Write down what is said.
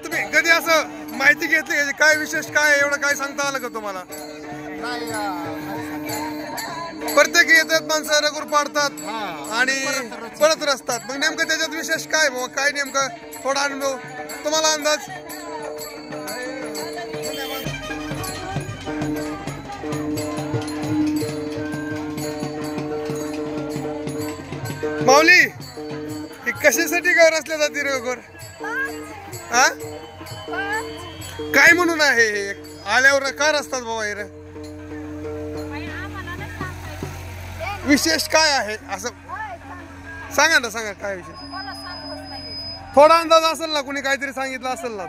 तुम्ही कधी असं माहिती घेतली काय विशेष काय एवढं काय सांगता आलं का तुम्हाला? प्रत्येक येतात माणसं रगूर पाडतात आणि पळत रचतात, मग नेमकं त्याच्यात विशेष काय बाबा? काय नेमकं थोडा अनुभव तुम्हाला अंदाज? माऊली ही कशासाठी घर असल्या जाते रगूर? हा काय म्हणून आहे आल्यावर का रचतात बाबा? हे विशेष काय आहे असं सांगा ना, सांगा काय विशेष? थोडा अंदाज असेल ना, कुणी काहीतरी सांगितलं असेल ना.